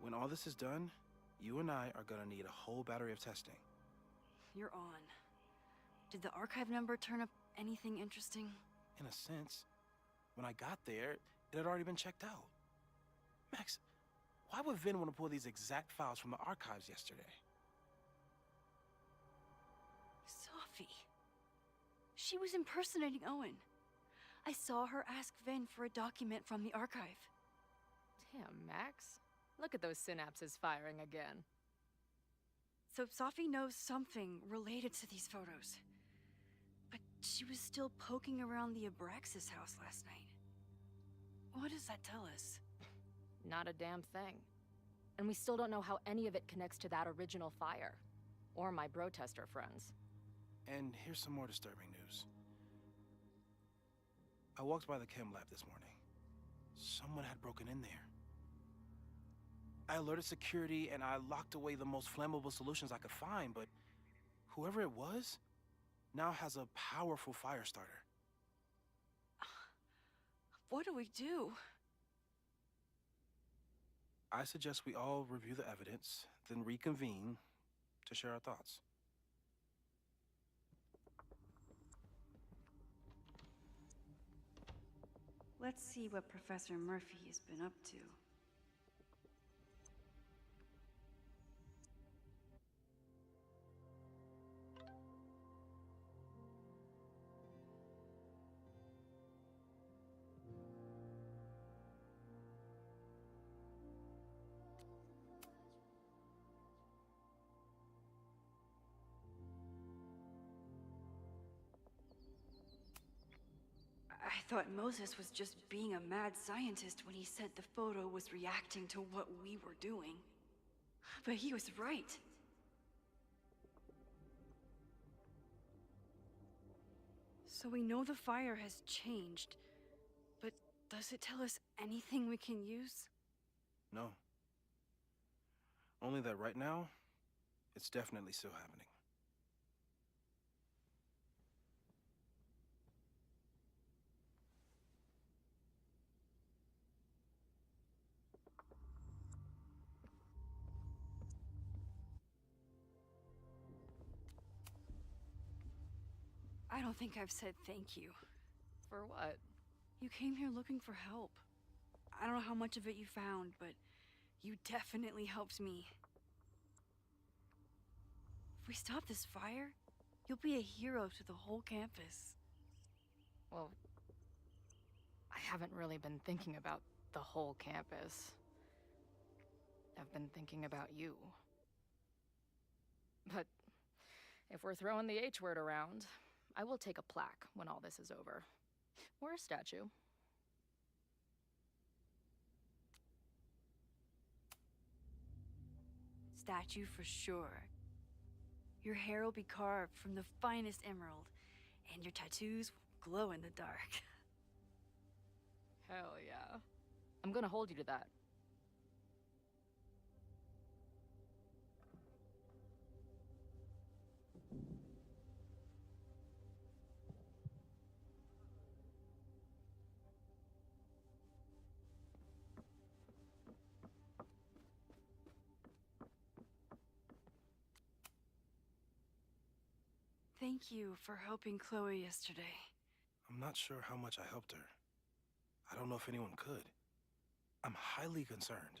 When all this is done, you and I are gonna need a whole battery of testing. You're on. Did the archive number turn up anything interesting? In a sense, when I got there, it had already been checked out. Max, why would Vin want to pull these exact files from the archives yesterday? Sophie. She was impersonating Owen. I saw her ask Vin for a document from the archive. Damn, Max. Look at those synapses firing again. So Sophie knows something related to these photos. But she was still poking around the Abraxas house last night. What does that tell us? Not a damn thing. And we still don't know how any of it connects to that original fire. Or my bro-tester friends. And here's some more disturbing news. I walked by the chem lab this morning. Someone had broken in there. I alerted security and I locked away the most flammable solutions I could find, but whoever it was now has a powerful fire starter. What do we do? I suggest we all review the evidence, then reconvene to share our thoughts. Let's see what Professor Murphy has been up to. I thought Moses was just being a mad scientist when he said the photo was reacting to what we were doing. But he was right. So we know the fire has changed, but does it tell us anything we can use? No. Only that right now, it's definitely still happening. I don't think I've said thank you. For what? You came here looking for help. I don't know how much of it you found, but you definitely helped me. If we stop this fire, you'll be a hero to the whole campus. Well, I haven't really been thinking about the whole campus. I've been thinking about you. But if we're throwing the H word around, I will take a plaque when all this is over. Or a statue. Statue for sure. Your hair will be carved from the finest emerald, and your tattoos will glow in the dark. Hell yeah. I'm gonna hold you to that. Thank you for helping Chloe yesterday. I'm not sure how much I helped her. I don't know if anyone could. I'm highly concerned.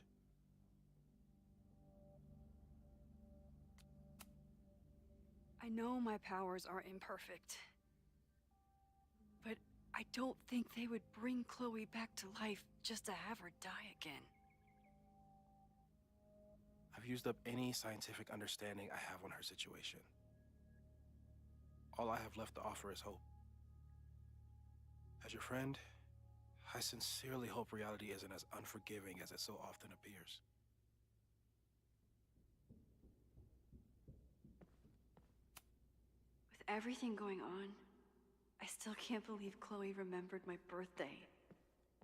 I know my powers are imperfect, but I don't think they would bring Chloe back to life just to have her die again. I've used up any scientific understanding I have on her situation. All I have left to offer is hope. As your friend, I sincerely hope reality isn't as unforgiving as it so often appears. With everything going on, I still can't believe Chloe remembered my birthday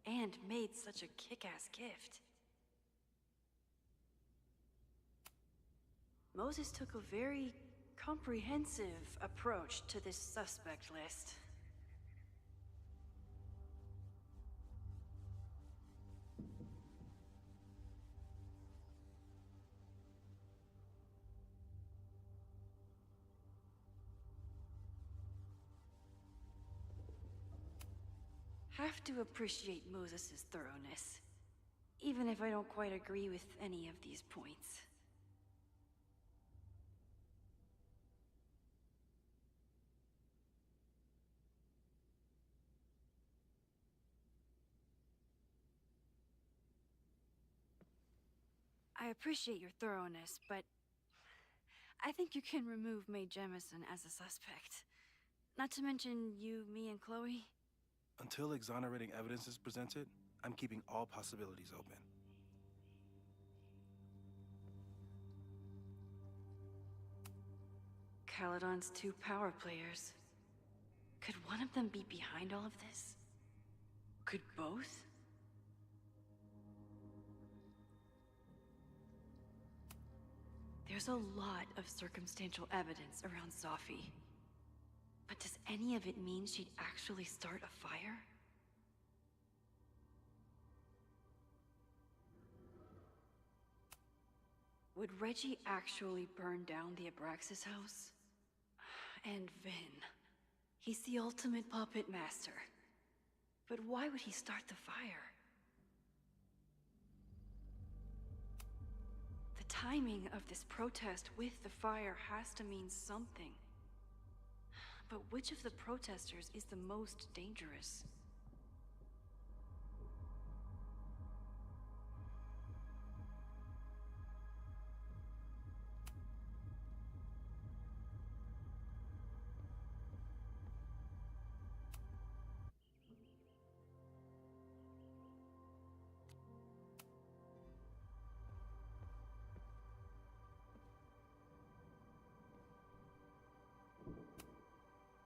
and made such a kick-ass gift. Moses took a very comprehensive approach to this suspect list. Have to appreciate Moses' thoroughness, even if I don't quite agree with any of these points. I appreciate your thoroughness, but I think you can remove Mae Jemison as a suspect. Not to mention you, me, and Chloe. Until exonerating evidence is presented, I'm keeping all possibilities open. Caledon's two power players. Could one of them be behind all of this? Could both? There's a lot of circumstantial evidence around Sophie. But does any of it mean she'd actually start a fire? Would Reggie actually burn down the Abraxas house? And Vin. He's the ultimate puppet master. But why would he start the fire? The timing of this protest with the fire has to mean something. But which of the protesters is the most dangerous?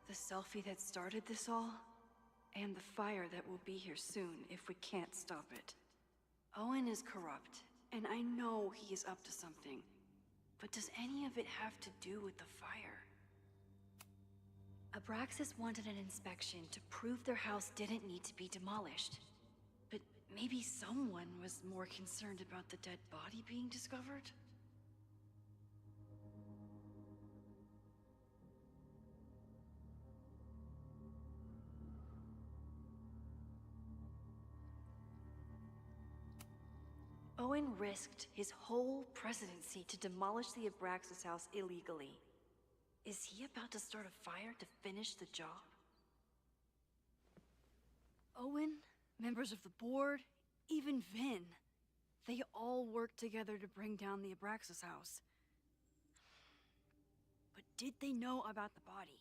The selfie that started this all, and the fire that will be here soon if we can't stop it. Owen is corrupt, and I know he is up to something. But does any of it have to do with the fire? Abraxas wanted an inspection to prove their house didn't need to be demolished. But maybe someone was more concerned about the dead body being discovered? Owen risked his whole presidency to demolish the Abraxas house illegally. Is he about to start a fire to finish the job? Owen, members of the board, even Vin. They all worked together to bring down the Abraxas house. But did they know about the body?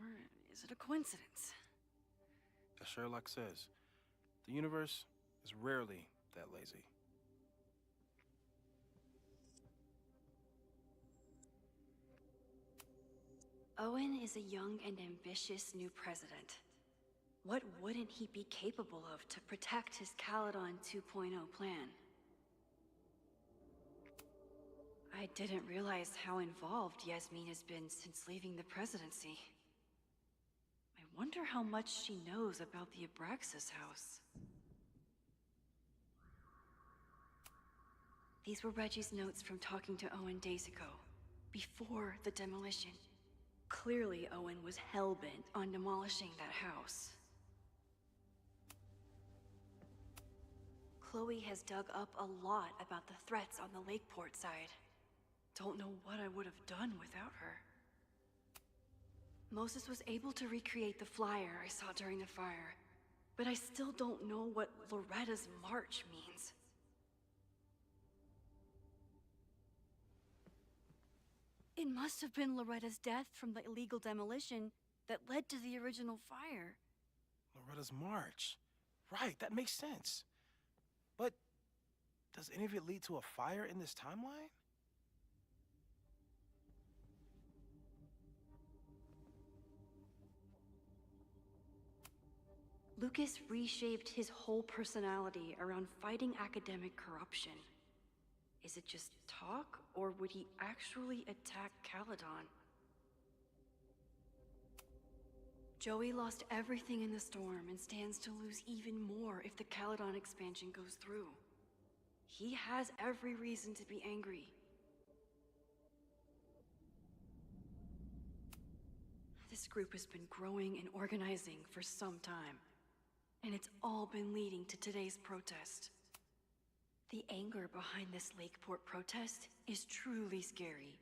Or is it a coincidence? As Sherlock says, the universe is rarely that lazy. Owen is a young and ambitious new president. What wouldn't he be capable of to protect his Caledon 2.0 plan? I didn't realize how involved Yasmin has been since leaving the presidency. I wonder how much she knows about the Abraxas house. These were Reggie's notes from talking to Owen days ago, before the demolition. Clearly, Owen was hell-bent on demolishing that house. Chloe has dug up a lot about the threats on the Lakeport side. Don't know what I would have done without her. Moses was able to recreate the flyer I saw during the fire, but I still don't know what Loretta's march means. It must have been Loretta's death from the illegal demolition that led to the original fire. Loretta's march. Right, that makes sense. But does any of it lead to a fire in this timeline? Lucas reshaped his whole personality around fighting academic corruption. Is it just talk, or would he actually attack Caledon? Joey lost everything in the storm and stands to lose even more if the Caledon expansion goes through. He has every reason to be angry. This group has been growing and organizing for some time, and it's all been leading to today's protest. The anger behind this Lakeport protest is truly scary.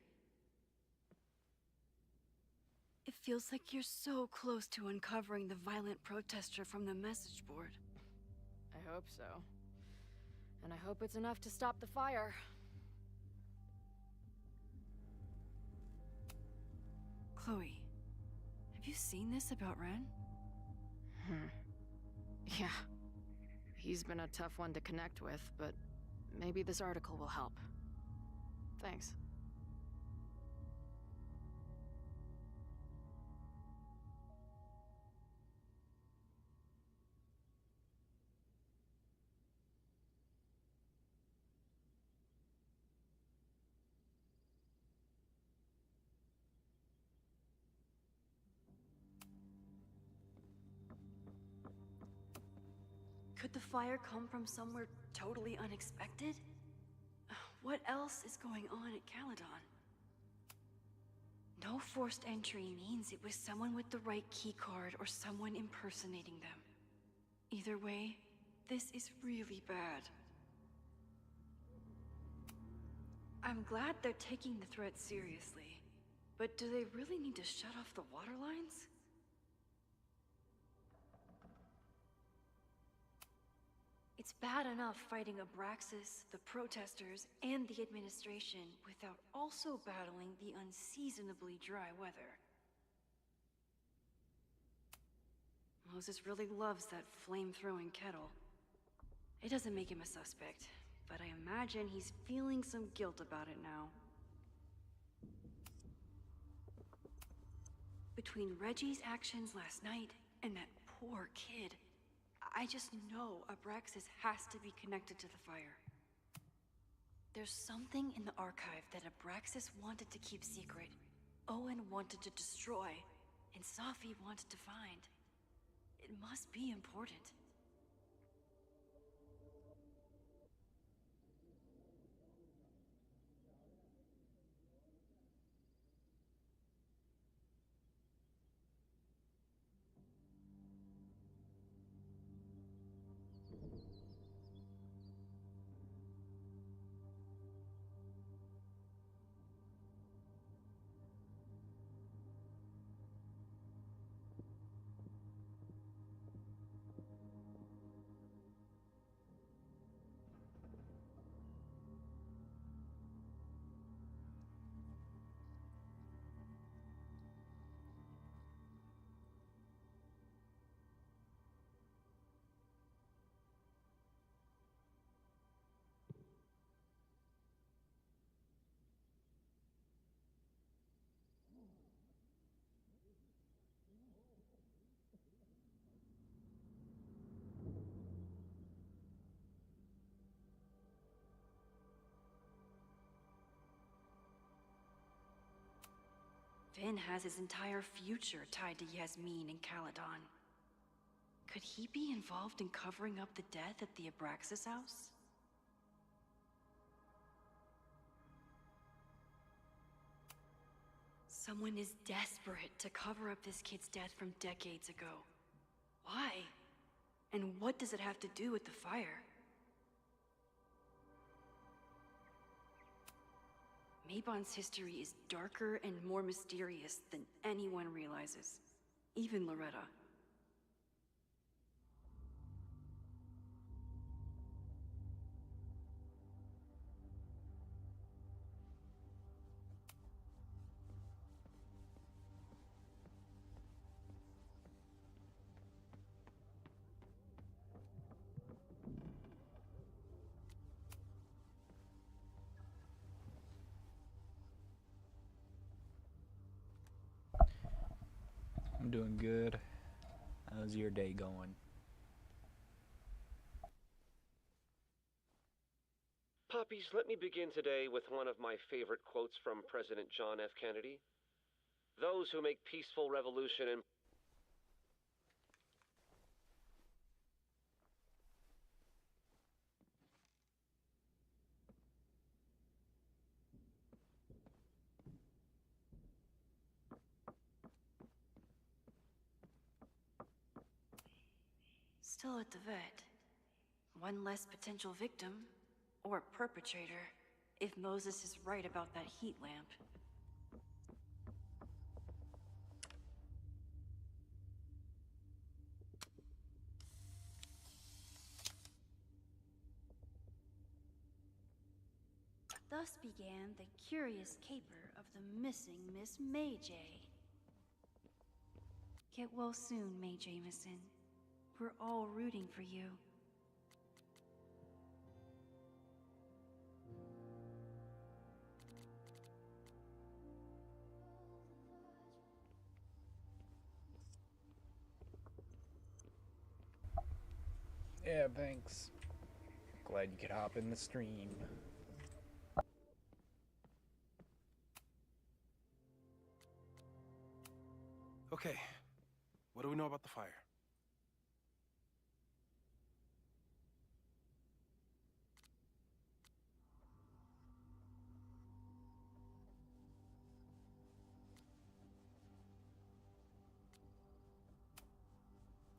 It feels like you're so close to uncovering the violent protester from the message board. I hope so. And I hope it's enough to stop the fire. Chloe, have you seen this about Ren? Yeah. He's been a tough one to connect with, but maybe this article will help. Thanks. Could the fire come from somewhere totally unexpected? What else is going on at Caledon? No forced entry means it was someone with the right keycard or someone impersonating them. Either way, this is really bad. I'm glad they're taking the threat seriously, but do they really need to shut off the water lines? It's bad enough fighting Abraxas, the protesters, and the administration without also battling the unseasonably dry weather. Moses really loves that flame-throwing kettle. It doesn't make him a suspect, but I imagine he's feeling some guilt about it now. Between Reggie's actions last night and that poor kid, I just know Abraxas has to be connected to the fire. There's something in the archive that Abraxas wanted to keep secret, Owen wanted to destroy, and Safi wanted to find. It must be important. Finn has his entire future tied to Yasmin and Caledon. Could he be involved in covering up the death at the Abraxas house? Someone is desperate to cover up this kid's death from decades ago. Why? And what does it have to do with the fire? Mabon's history is darker and more mysterious than anyone realizes. Even Loretta. I'm doing good. How's your day going? Poppies, let me begin today with one of my favorite quotes from President John F. Kennedy. Those who make peaceful revolution and Still at the vet. One less potential victim, or perpetrator, if Moses is right about that heat lamp. Thus began the curious caper of the missing Miss May J. Get well soon, May Jameson. We're all rooting for you. Yeah, thanks. Glad you could hop in the stream. Okay, what do we know about the fire?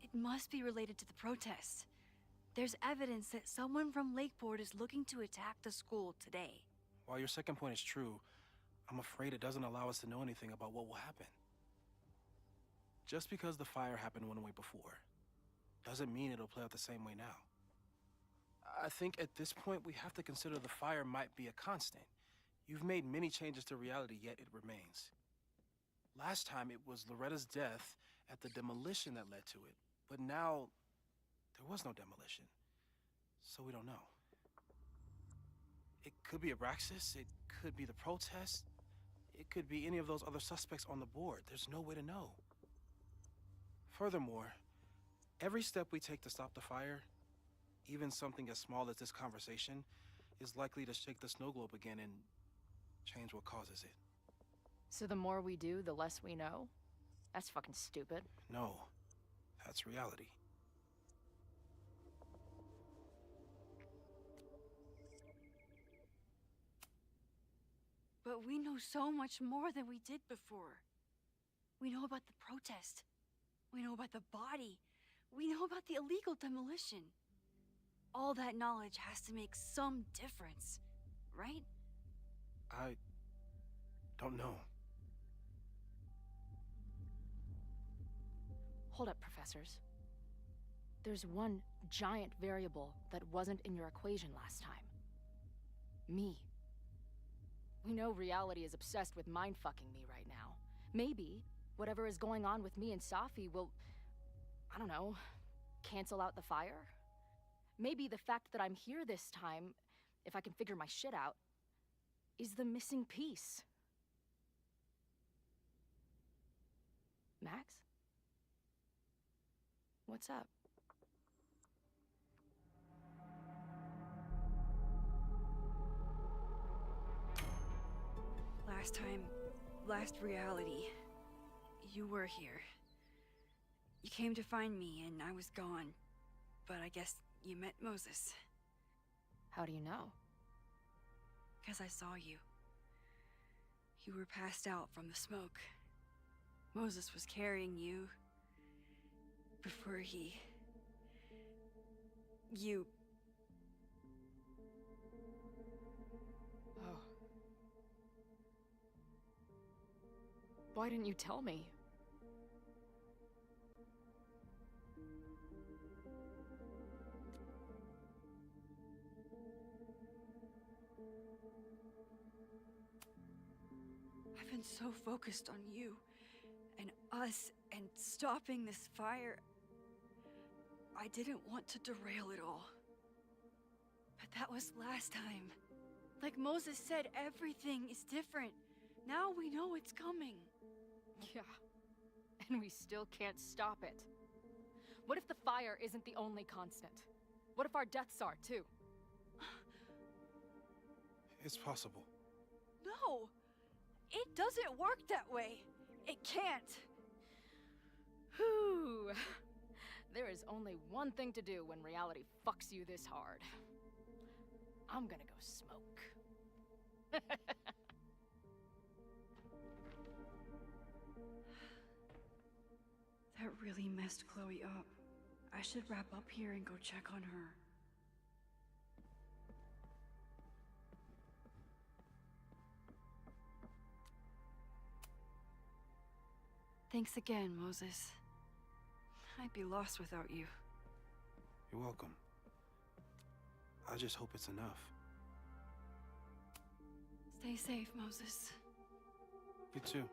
It must be related to the protests. There's evidence that someone from Lakeport is looking to attack the school today. While your second point is true, I'm afraid it doesn't allow us to know anything about what will happen. Just because the fire happened one way before, doesn't mean it'll play out the same way now. I think at this point we have to consider the fire might be a constant. You've made many changes to reality, yet it remains. Last time it was Loretta's death at the demolition that led to it, but now there was no demolition, so we don't know. It could be Abraxas, it could be the protest, it could be any of those other suspects on the board. There's no way to know. Furthermore, every step we take to stop the fire, even something as small as this conversation, is likely to shake the snow globe again and change what causes it. So the more we do, the less we know? That's fucking stupid. No, that's reality. But we know so much more than we did before. We know about the protest. We know about the body. We know about the illegal demolition. All that knowledge has to make some difference, right? I don't know. Hold up, professors. There's one giant variable that wasn't in your equation last time. Me. We know reality is obsessed with mind-fucking me right now. Maybe whatever is going on with me and Safi will, I don't know, cancel out the fire? Maybe the fact that I'm here this time, if I can figure my shit out, is the missing piece. Max? What's up? Last reality, you were here. You came to find me and I was gone, but I guess you met Moses. How do you know? 'Cause I saw you. You were passed out from the smoke. Moses was carrying you before you... Oh. Why didn't you tell me? I've been so focused on you and us and stopping this fire. I didn't want to derail it all. But that was last time. Like Moses said, everything is different. Now we know it's coming. Yeah. And we still can't stop it. What if the fire isn't the only constant? What if our deaths are, too? It's possible. No! It doesn't work that way! It can't! Whew. There is only one thing to do when reality fucks you this hard. I'm gonna go smoke. That really messed Chloe up. I should wrap up here and go check on her. Thanks again, Moses. I'd be lost without you. You're welcome. I just hope it's enough. Stay safe, Moses. You too.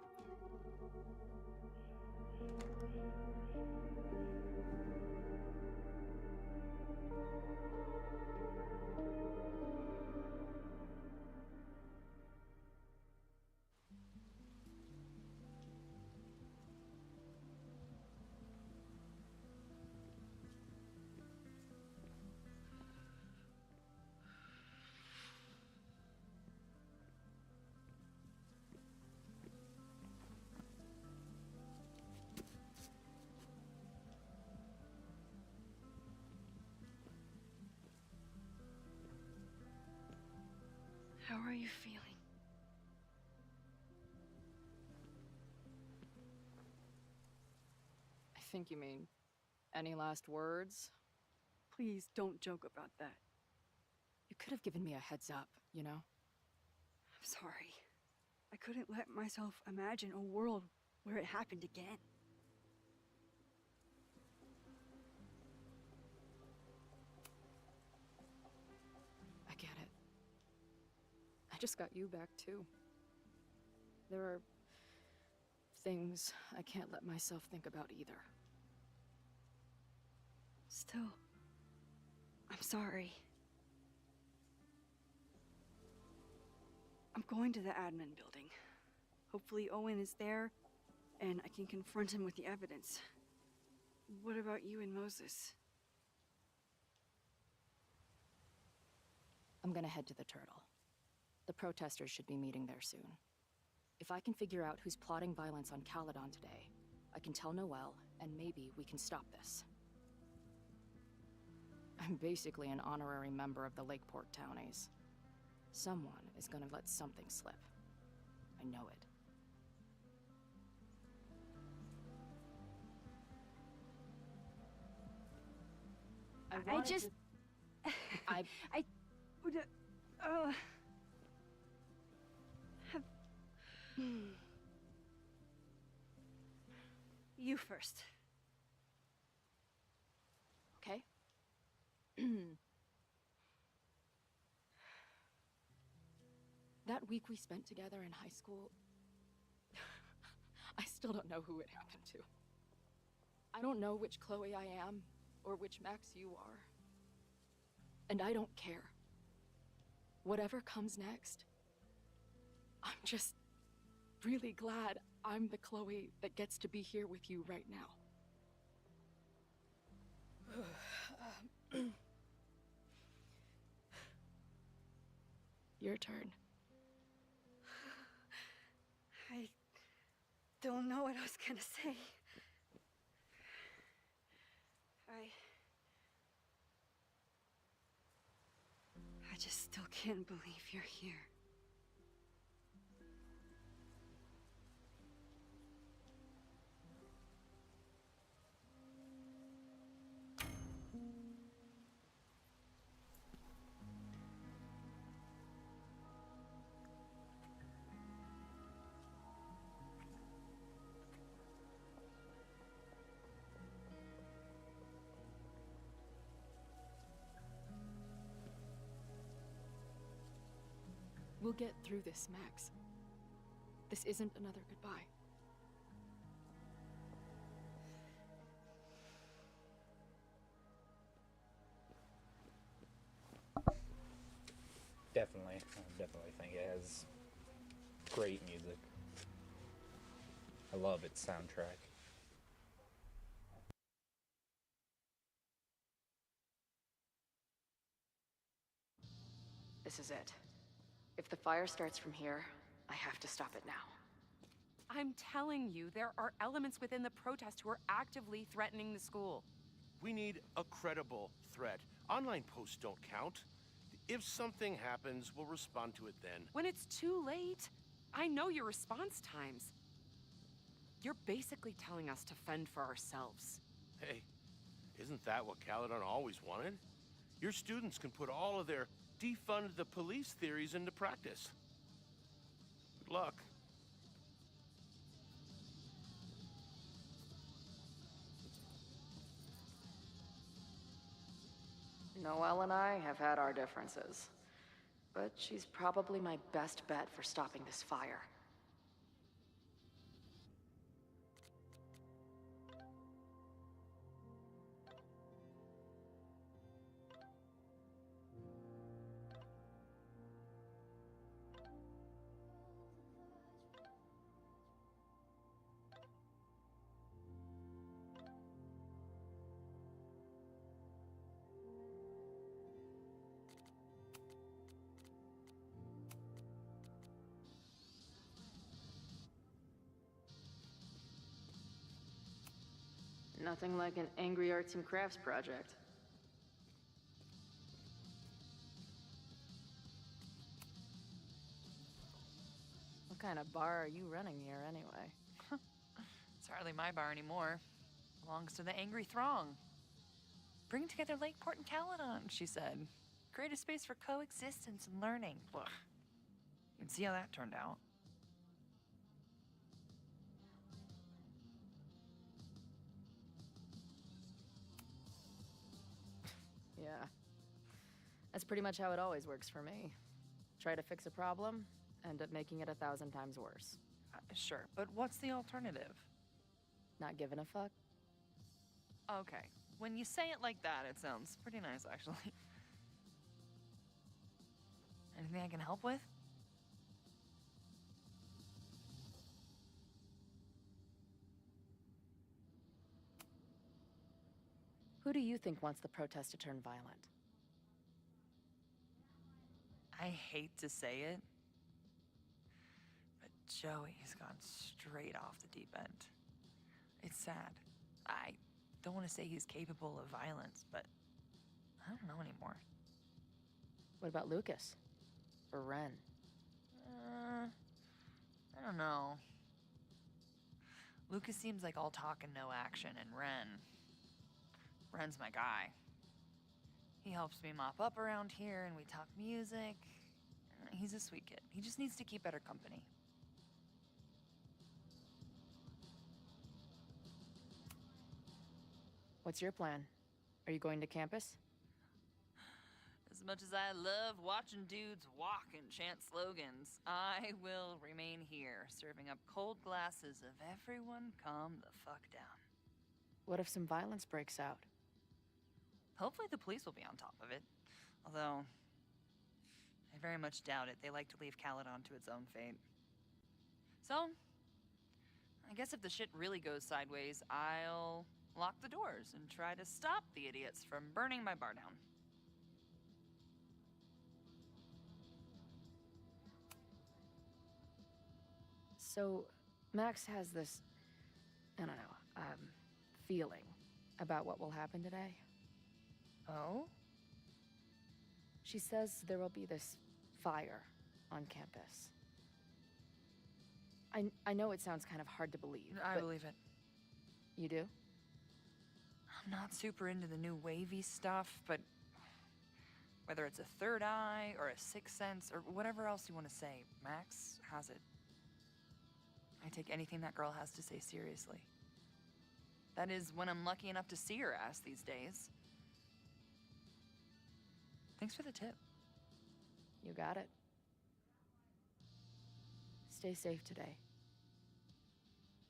How are you feeling? I think you mean, any last words? Please don't joke about that. You could have given me a heads up, you know? I'm sorry. I couldn't let myself imagine a world where it happened again. I get it. I just got you back, too. There are things I can't let myself think about either. Still, I'm sorry. I'm going to the admin building. Hopefully Owen is there, and I can confront him with the evidence. What about you and Moses? I'm gonna head to the Turtle. The protesters should be meeting there soon. If I can figure out who's plotting violence on Caledon today, I can tell Noelle, and maybe we can stop this. I'm basically an honorary member of the Lakeport Townies. Someone is gonna let something slip. I know it. I just... I... I would... have... You first. Okay? That week we spent together in high school, I still don't know who it happened to. I don't know which Chloe I am, or which Max you are. And I don't care. Whatever comes next, I'm just really glad I'm the Chloe that gets to be here with you right now. Your turn. I don't know what I was gonna say. I just still can't believe you're here. We'll get through this, Max. This isn't another goodbye. Definitely. I definitely think it has great music. I love its soundtrack. This is it. If the fire starts from here, I have to stop it now. I'm telling you, there are elements within the protest who are actively threatening the school. We need a credible threat. Online posts don't count. If something happens, we'll respond to it then. When it's too late, I know your response times. You're basically telling us to fend for ourselves. Hey, isn't that what Caledon always wanted? Your students can put all of their defund the police theories into practice. Good luck. Noelle and I have had our differences, but she's probably my best bet for stopping this fire. Nothing like an angry arts and crafts project. What kind of bar are you running here, anyway? It's hardly my bar anymore. Belongs to the angry throng. Bring together Lakeport and Caledon, she said. Create a space for coexistence and learning. Ugh. You can see how that turned out. Yeah. That's pretty much how it always works for me. Try to fix a problem, end up making it 1,000 times worse. Sure, but what's the alternative? Not giving a fuck? Okay, when you say it like that, it sounds pretty nice, actually. Anything I can help with? Who do you think wants the protest to turn violent? I hate to say it, but Joey has gone straight off the deep end. It's sad. I don't want to say he's capable of violence, but I don't know anymore. What about Lucas? Or Ren? I don't know. Lucas seems like all talk and no action, and Ren's my guy. He helps me mop up around here, and we talk music. He's a sweet kid. He just needs to keep better company. What's your plan? Are you going to campus? As much as I love watching dudes walk and chant slogans, I will remain here, serving up cold glasses of everyone calm the fuck down. What if some violence breaks out? Hopefully the police will be on top of it. Although, I very much doubt it. They like to leave Caledon to its own fate. So, I guess if the shit really goes sideways, I'll lock the doors and try to stop the idiots from burning my bar down. So, Max has this, I don't know, feeling about what will happen today. Oh? She says there will be this fire on campus. I know it sounds kind of hard to believe. I but believe it. You do? I'm not super into the new wavy stuff, but whether it's a third eye or a sixth sense or whatever else you want to say, Max has it. I take anything that girl has to say seriously. That is when I'm lucky enough to see her ass these days. Thanks for the tip. You got it. Stay safe today.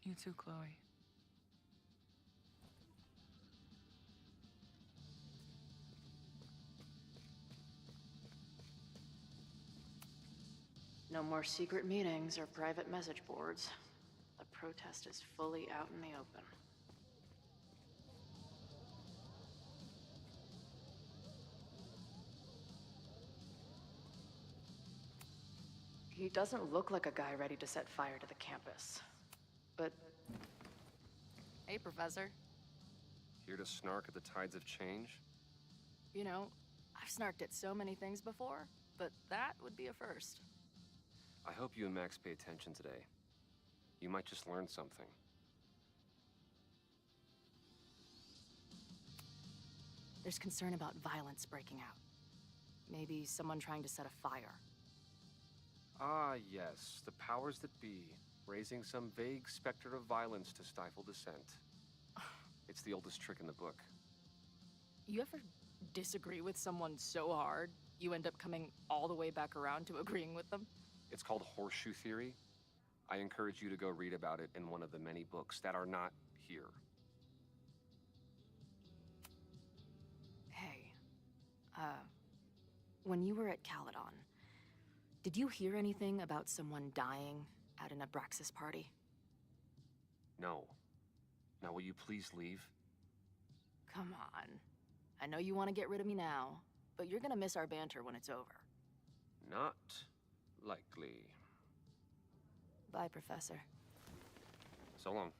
You too, Chloe. No more secret meetings or private message boards. The protest is fully out in the open. He doesn't look like a guy ready to set fire to the campus. But... Hey, Professor. Here to snark at the tides of change? You know, I've snarked at so many things before, but that would be a first. I hope you and Max pay attention today. You might just learn something. There's concern about violence breaking out. Maybe someone trying to set a fire. Ah, yes, the powers that be, raising some vague specter of violence to stifle dissent. It's the oldest trick in the book. You ever disagree with someone so hard, you end up coming all the way back around to agreeing with them? It's called horseshoe theory. I encourage you to go read about it in one of the many books that are not here. Hey, when you were at Caledon, did you hear anything about someone dying at an Abraxas party? No. Now will you please leave? Come on. I know you want to get rid of me now, but you're gonna miss our banter when it's over. Not likely. Bye, Professor. So long.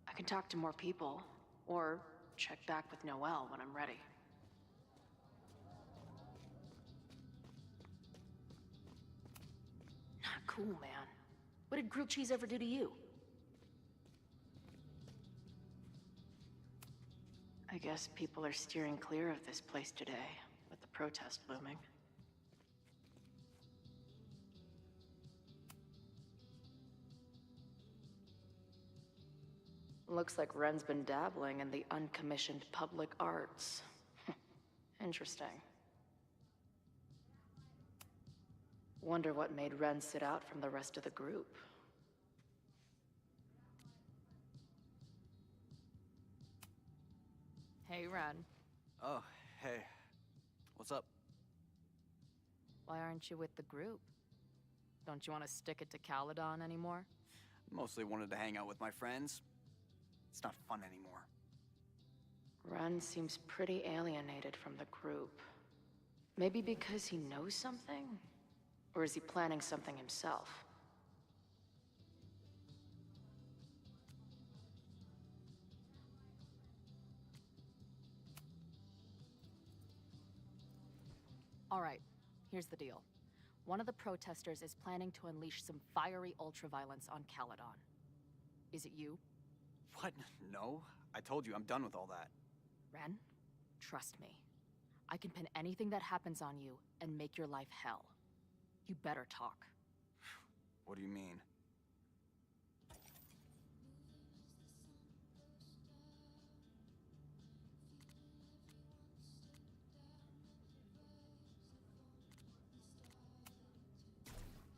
I can talk to more people, or check back with Noelle when I'm ready. Not cool, man. What did grilled cheese ever do to you? I guess people are steering clear of this place today, with the protest looming. Looks like Ren's been dabbling in the uncommissioned public arts. Interesting. Wonder what made Ren sit out from the rest of the group. Hey, Ren. Oh, hey. What's up? Why aren't you with the group? Don't you want to stick it to Caledon anymore? Mostly wanted to hang out with my friends. It's not fun anymore. Ren seems pretty alienated from the group. Maybe because he knows something? Or is he planning something himself? All right, here's the deal. One of the protesters is planning to unleash some fiery ultraviolence on Caledon. Is it you? What? No. I told you, I'm done with all that. Ren, trust me. I can pin anything that happens on you and make your life hell. You better talk. What do you mean?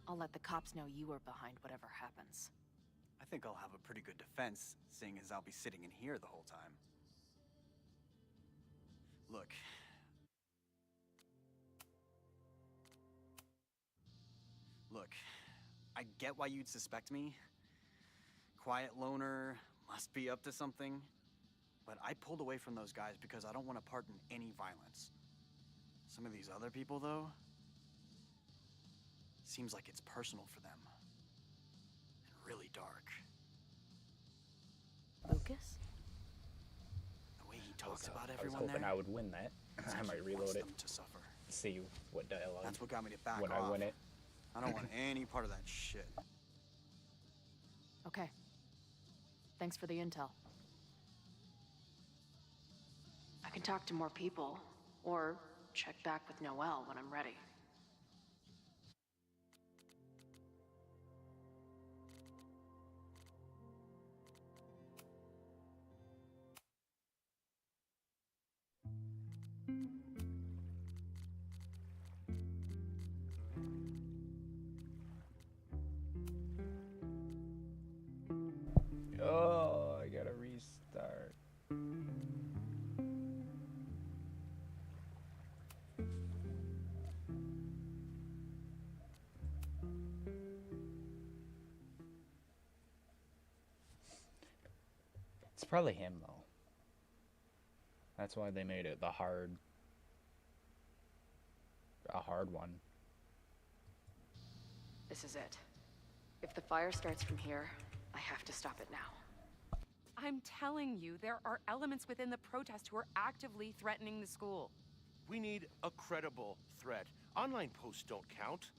I'll let the cops know you are behind whatever happens. I think I'll have a pretty good defense, seeing as I'll be sitting in here the whole time. Look. Look, I get why you'd suspect me. Quiet loner, must be up to something. But I pulled away from those guys because I don't want to part in any violence. Some of these other people, though, seems like it's personal for them. And really dark. Lucas? The way he talks about I was everyone hoping there. I would win that. it's I like might he reload wants it. them to suffer. See what dialogue. That's what got me to back when off. I win it. I don't want any part of that shit. Okay. Thanks for the intel. I can talk to more people, or check back with Noelle when I'm ready. Oh, I gotta restart. It's probably him though. That's why they made it a hard one. This is it. If the fire starts from here, I have to stop it now. I'm telling you, there are elements within the protest who are actively threatening the school. We need a credible threat. Online posts don't count.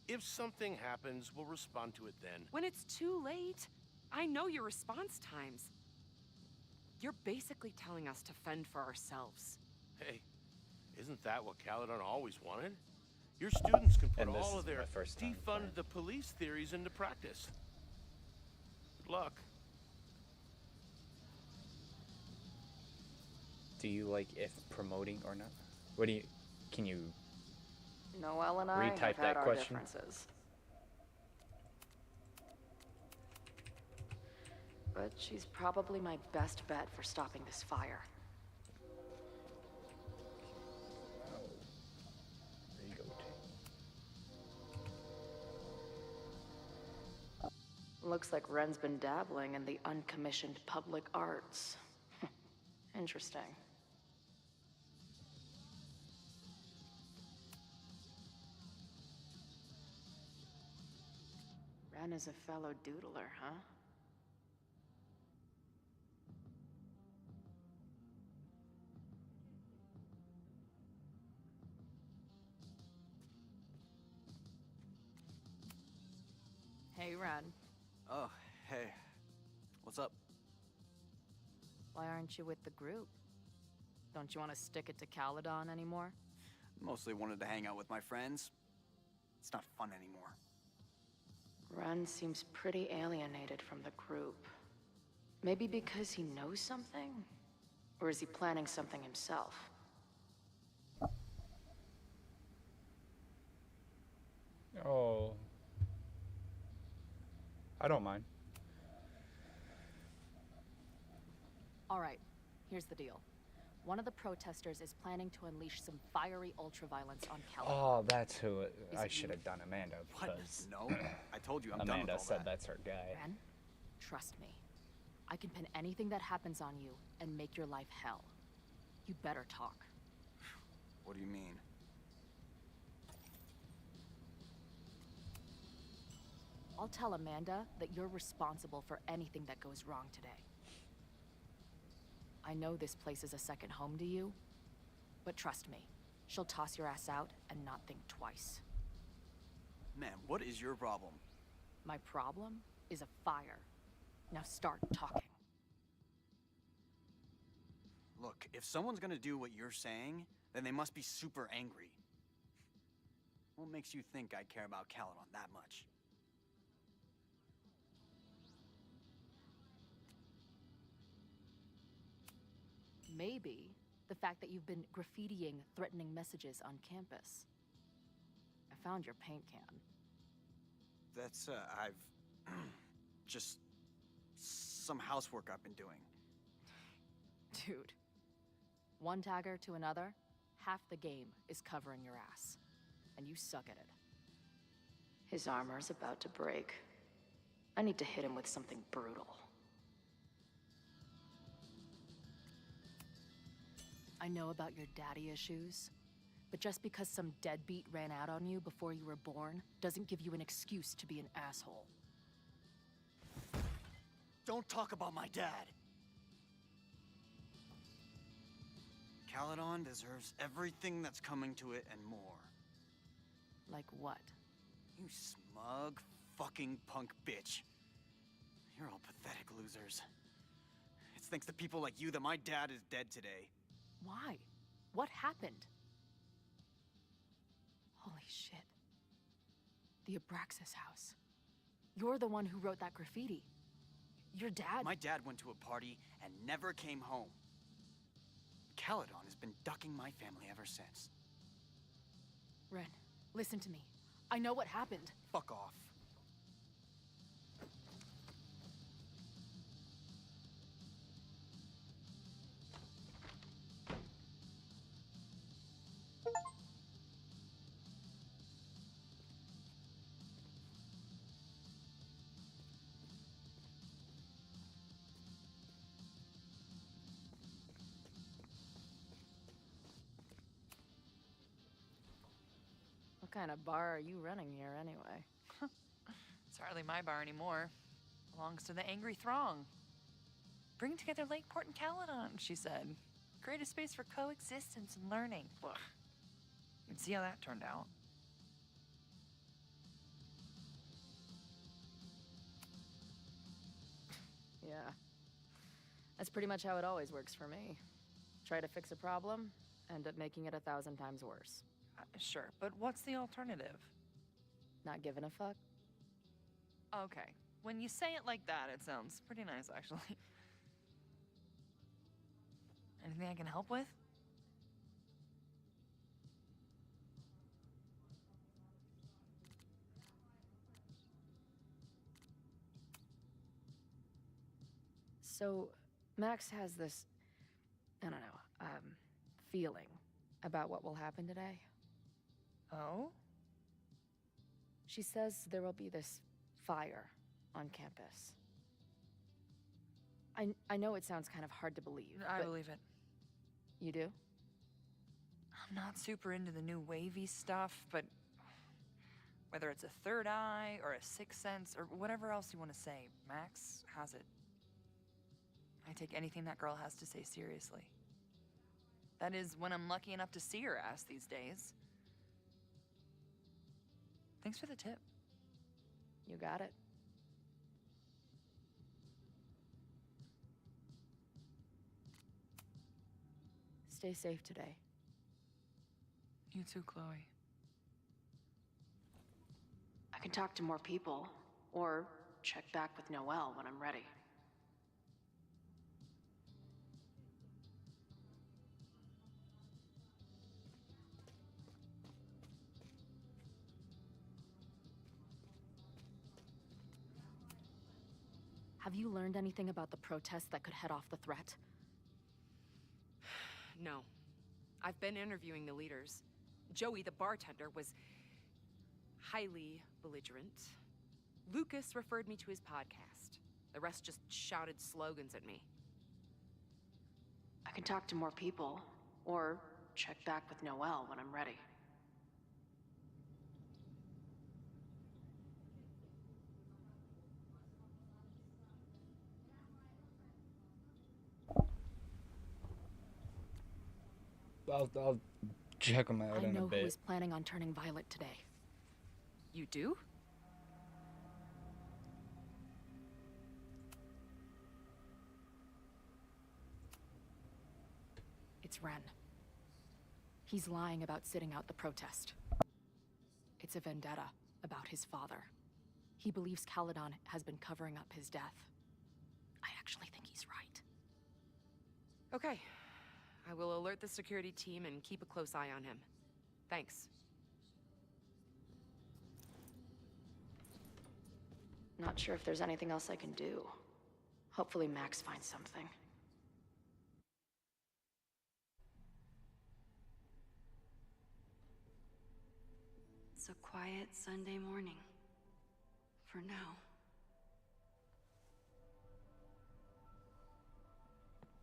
If something happens, we'll respond to it then. When it's too late, I know your response times. You're basically telling us to fend for ourselves. Hey, isn't that what Caledon always wanted? Your students can put And this all is of their my first time defund playing. the police theories into practice. Good luck. Do you like if promoting or not? What do you... Can you... Noelle and I Retype have that had our question. differences. But she's probably my best bet for stopping this fire. Oh. There you go. Looks like Ren's been dabbling in the uncommissioned public arts. Interesting. Ren is a fellow doodler, huh? Hey, Ren. Oh, hey. What's up? Why aren't you with the group? Don't you want to stick it to Caledon anymore? Mostly wanted to hang out with my friends. It's not fun anymore. Ren seems pretty alienated from the group. Maybe because he knows something? Or is he planning something himself? Oh. I don't mind. All right, here's the deal. One of the protesters is planning to unleash some fiery ultraviolence on Caledon. Oh, that's who it, Is I it should you? have done Amanda. What? Because No, I told you I'm done with Amanda all said that. that's her guy. Ren, trust me. I can pin anything that happens on you and make your life hell. You better talk. What do you mean? I'll tell Amanda that you're responsible for anything that goes wrong today. I know this place is a second home to you, but trust me, she'll toss your ass out and not think twice. Man, what is your problem? My problem is a fire. Now start talking. Look, if someone's gonna do what you're saying, then they must be super angry. What makes you think I care about Caledon that much? Maybe the fact that you've been graffitiing threatening messages on campus. I found your paint can. That's, I've... just... some housework I've been doing. Dude. One tagger to another, half the game is covering your ass. And you suck at it. His armor's about to break. I need to hit him with something brutal. I know about your daddy issues, but just because some deadbeat ran out on you before you were born doesn't give you an excuse to be an asshole. Don't talk about my dad! Caledon deserves everything that's coming to it and more. Like what? You smug, fucking punk bitch. You're all pathetic losers. It's thanks to people like you that my dad is dead today. Why? What happened? Holy shit. The Abraxas house. You're the one who wrote that graffiti. Your dad... My dad went to a party and never came home. Caledon has been ducking my family ever since. Ren, listen to me. I know what happened. Fuck off. What kind of bar are you running here anyway? It's hardly my bar anymore. Belongs to the angry throng. Bring together Lakeport and Caledon, she said. Create a space for coexistence and learning. Ugh. You can see how that turned out. Yeah. That's pretty much how it always works for me. Try to fix a problem, end up making it 1,000 times worse. Sure, but what's the alternative? Not giving a fuck? Okay. When you say it like that, it sounds pretty nice, actually. Anything I can help with? So, Max has this, I don't know, feeling about what will happen today. Oh? She says there will be this fire on campus. I know it sounds kind of hard to believe. I but believe it. You do? I'm not super into the new wavy stuff, but whether it's a third eye or a sixth sense or whatever else you want to say, Max has it. I take anything that girl has to say seriously. That is, when I'm lucky enough to see her ass these days. Thanks for the tip. You got it. Stay safe today. You too, Chloe. I can talk to more people, or check back with Noelle when I'm ready. Have you learned anything about the protest that could head off the threat? No. I've been interviewing the leaders. Joey, the bartender, was highly belligerent. Lucas referred me to his podcast. The rest just shouted slogans at me. I can talk to more people, or check back with Noelle when I'm ready. I'll check them out I in a know bit. who is planning on turning violet today. You do? It's Ren. He's lying about sitting out the protest. It's a vendetta about his father. He believes Caledon has been covering up his death. I actually think he's right. Okay. I will alert the security team and keep a close eye on him. Thanks. Not sure if there's anything else I can do. Hopefully Max finds something. It's a quiet Sunday morning. For now.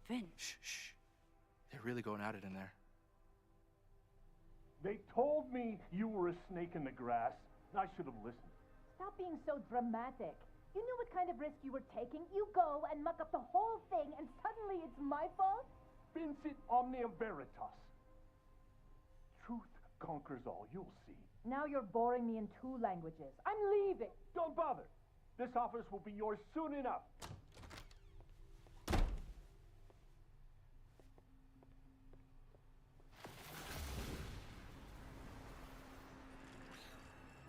Vin. Shh. They're really going at it in there. They told me you were a snake in the grass. I should have listened. Stop being so dramatic. You knew what kind of risk you were taking. You go and muck up the whole thing, and suddenly it's my fault? Vincit omnia veritas. Truth conquers all, you'll see. Now you're boring me in 2 languages. I'm leaving. Don't bother. This office will be yours soon enough.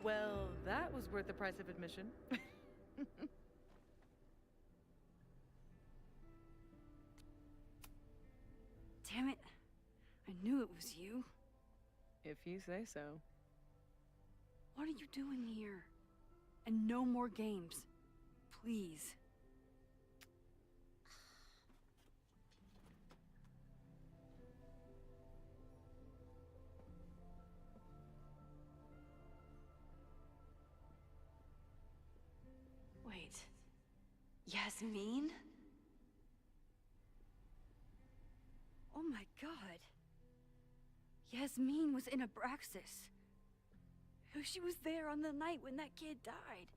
Well, that was worth the price of admission. Damn it. I knew it was you. If you say so. What are you doing here? And no more games. Please. Wait. Yasmin? Oh my god. Yasmin was in Abraxas. She was there on the night when that kid died.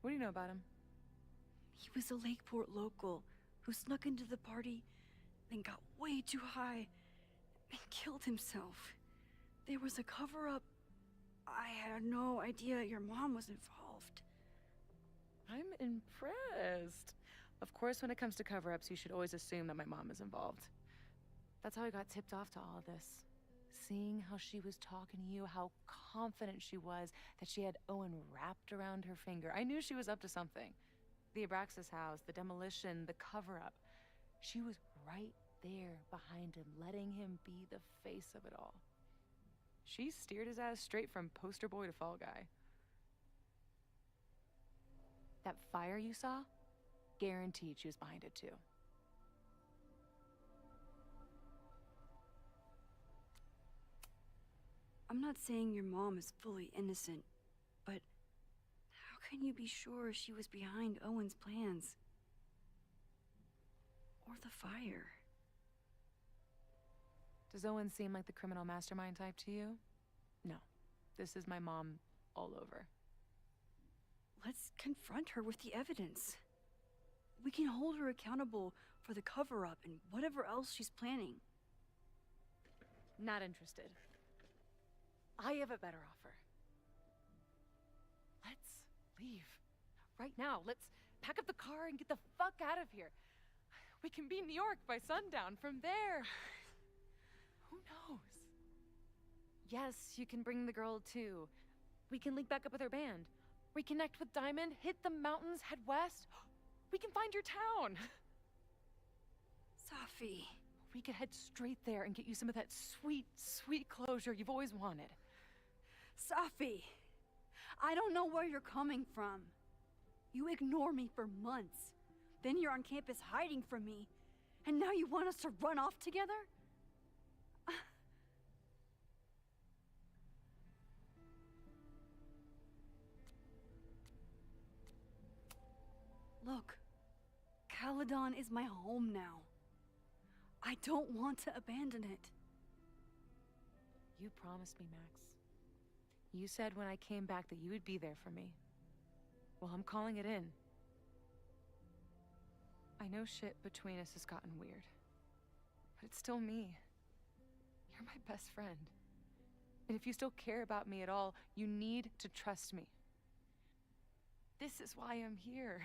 What do you know about him? He was a Lakeport local who snuck into the party, then got way too high and killed himself. There was a cover-up. I had no idea your mom was involved. I'm impressed. Of course, when it comes to cover-ups, you should always assume that my mom is involved. That's how I got tipped off to all of this. Seeing how she was talking to you, how confident she was that she had Owen wrapped around her finger. I knew she was up to something. The Abraxas house, the demolition, the cover-up. She was right there behind him, letting him be the face of it all. She steered his ass straight from poster boy to fall guy. That fire you saw? Guaranteed she was behind it too. I'm not saying your mom is fully innocent, but how can you be sure she was behind Owen's plans? Or the fire? Does Owen seem like the criminal mastermind type to you? No. This is my mom all over. Let's confront her with the evidence. We can hold her accountable for the cover-up and whatever else she's planning. Not interested. I have a better offer. Let's leave. Right now. Let's pack up the car and get the fuck out of here. We can be in New York by sundown. From there, who knows? Yes, you can bring the girl too. We can link back up with her band. Reconnect with Diamond, hit the mountains, head west. We can find your town. Safi. We could head straight there and get you some of that sweet, sweet closure you've always wanted. Safi, I don't know where you're coming from. You ignore me for months. Then you're on campus hiding from me. And now you want us to run off together? Look, Caledon is my home now. I don't want to abandon it. You promised me, Max. You said when I came back that you would be there for me. Well, I'm calling it in. I know shit between us has gotten weird. But it's still me. You're my best friend. And if you still care about me at all, you need to trust me. This is why I'm here.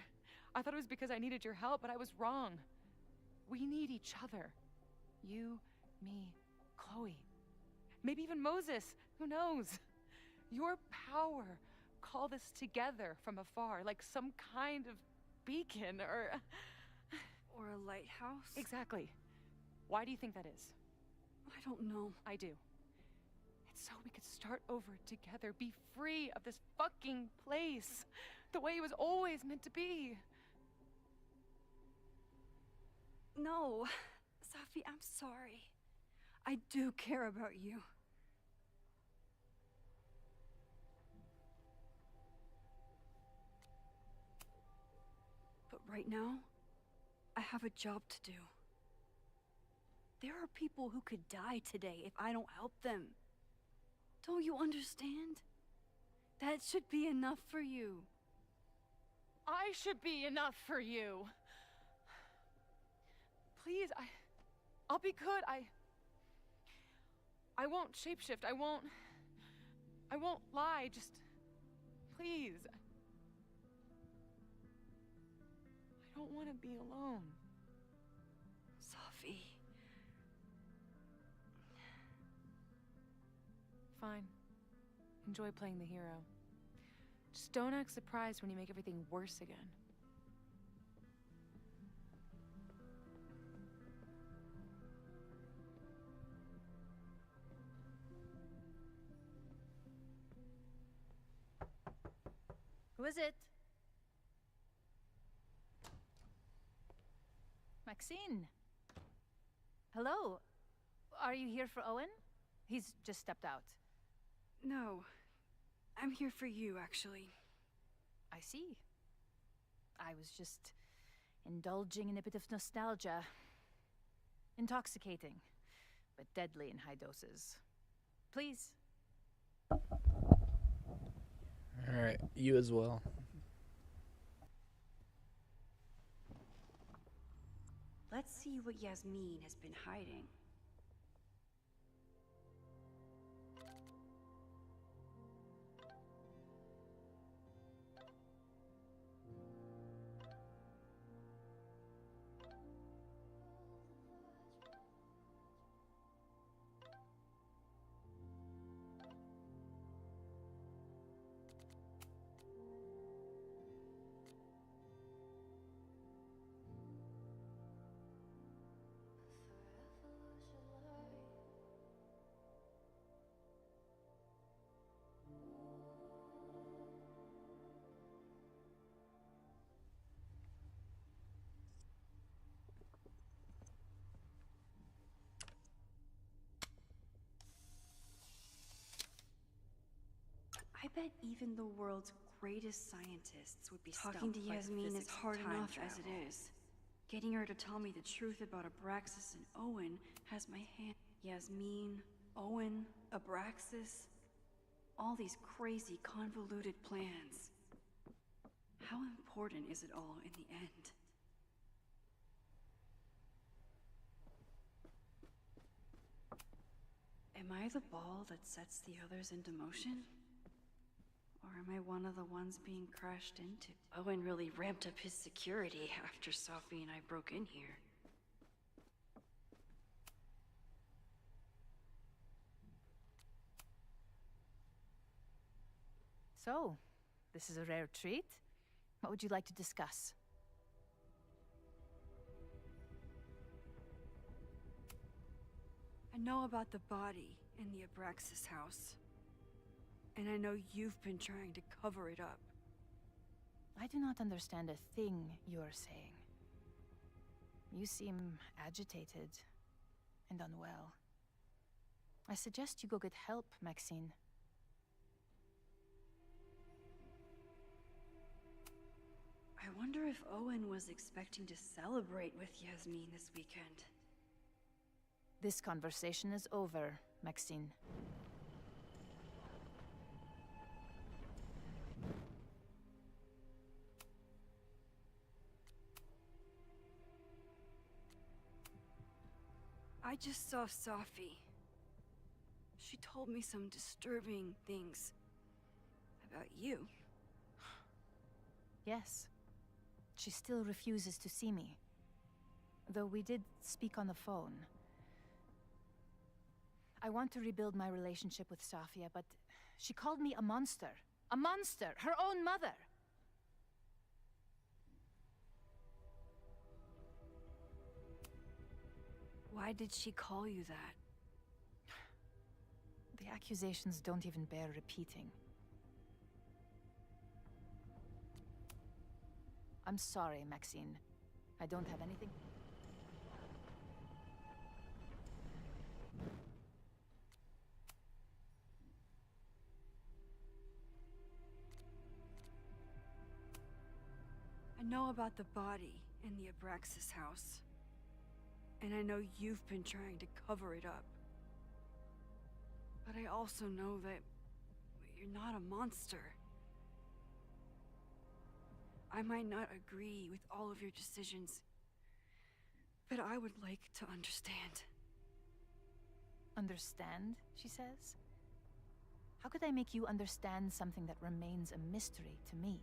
I thought it was because I needed your help, but I was wrong. We need each other. You, me, Chloe. Maybe even Moses. Who knows? Your power called us together from afar, like some kind of beacon or... Or a lighthouse? Exactly. Why do you think that is? I don't know. I do. It's so we could start over together, be free of this fucking place, the way it was always meant to be. No, Safi, I'm sorry. I do care about you. But right now, I have a job to do. There are people who could die today if I don't help them. Don't you understand? That should be enough for you. I should be enough for you. Please, I'll be good. I won't shapeshift. I won't lie. Just, please. I don't want to be alone. Safi. Fine. Enjoy playing the hero. Just don't act surprised when you make everything worse again. Who is it? Maxine. Hello. Are you here for Owen? He's just stepped out. No. I'm here for you, actually. I see. I was just indulging in a bit of nostalgia. Intoxicating, but deadly in high doses. Please. Alright, you as well. Let's see what Yasmin has been hiding. I bet even the world's greatest scientists would be Talking to stumped by the Yasmin is physics of hard time enough travel. as it is. Getting her to tell me the truth about Abraxas and Owen has my hand. Yasmin, Owen, Abraxas, all these crazy, convoluted plans. How important is it all in the end? Am I the ball that sets the others into motion? Or am I one of the ones being crashed into? Owen really ramped up his security after Sophie and I broke in here. So, this is a rare treat. What would you like to discuss? I know about the body in the Abraxas house. And I know you've been trying to cover it up. I do not understand a thing you're saying. You seem agitated and unwell. I suggest you go get help, Maxine. I wonder if Owen was expecting to celebrate with Yasmin this weekend. This conversation is over, Maxine. I just saw Sophie. She told me some disturbing things about you. Yes. She still refuses to see me. Though we did speak on the phone. I want to rebuild my relationship with Safia, but she called me a monster. A monster! Her own mother! Why did she call you that? The accusations don't even bear repeating. I'm sorry, Maxine. I don't have anything... I know about the body in the Abraxas house. And I know you've been trying to cover it up. But I also know that you're not a monster. I might not agree with all of your decisions, but I would like to understand. Understand, she says? How could I make you understand something that remains a mystery to me?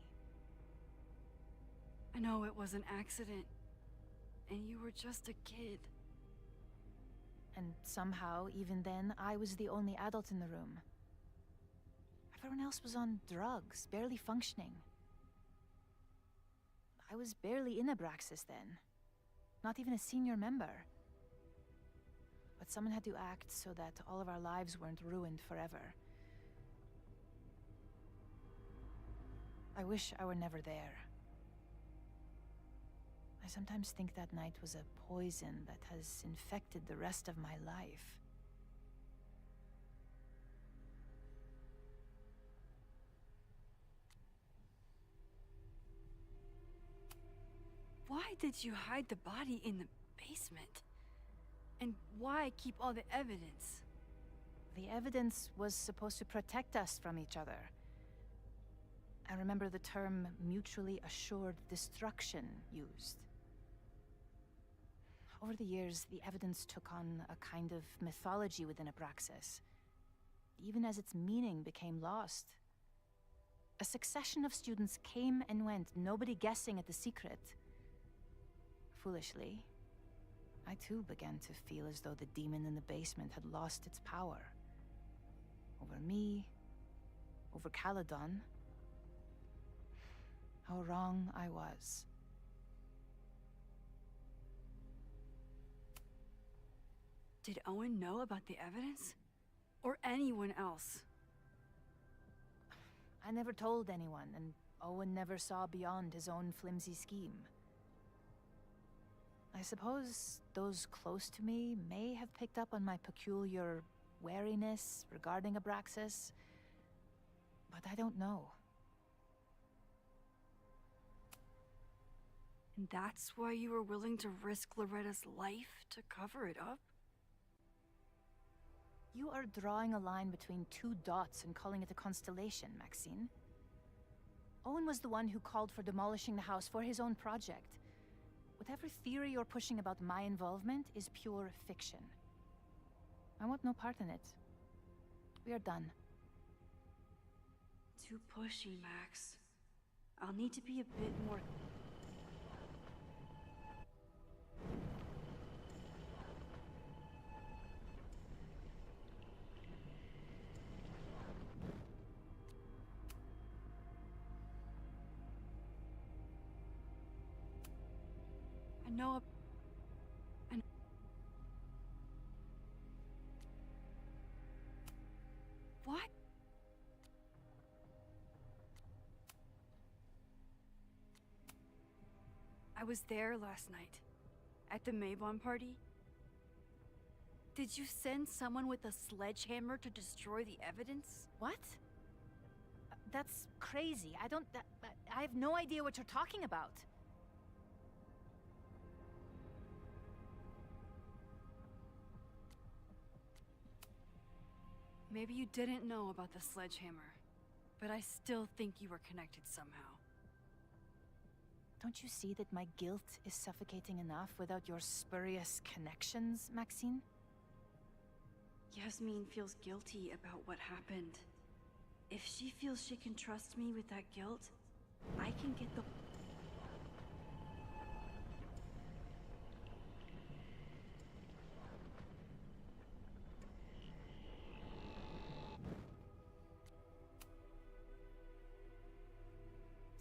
I know it was an accident, and you were just a kid. And somehow, even then, I was the only adult in the room. Everyone else was on drugs, barely functioning. I was barely in Abraxas then. Not even a senior member. But someone had to act so that all of our lives weren't ruined forever. I wish I were never there. I sometimes think that night was a poison that has infected the rest of my life. Why did you hide the body in the basement? And why keep all the evidence? The evidence was supposed to protect us from each other. I remember the term mutually assured destruction used. Over the years, the evidence took on a kind of mythology within Abraxas, even as its meaning became lost. A succession of students came and went, nobody guessing at the secret. Foolishly, I too began to feel as though the demon in the basement had lost its power. Over me, over Caledon. How wrong I was. Did Owen know about the evidence? Or anyone else? I never told anyone, and Owen never saw beyond his own flimsy scheme. I suppose those close to me may have picked up on my peculiar wariness regarding Abraxas, but I don't know. And that's why you were willing to risk Loretta's life to cover it up? You are drawing a line between two dots and calling it a constellation, Maxine. Owen was the one who called for demolishing the house for his own project. Whatever theory you're pushing about my involvement is pure fiction. I want no part in it. We are done. Too pushy, Max. I'll need to be a bit more... I know What? I was there last night, at the Maybon party. Did you send someone with a sledgehammer to destroy the evidence? What? That's crazy. I have no idea what you're talking about. Maybe you didn't know about the sledgehammer, but I still think you were connected somehow. Don't you see that my guilt is suffocating enough without your spurious connections, Maxine? Yasmin feels guilty about what happened. If she feels she can trust me with that guilt, I can get the...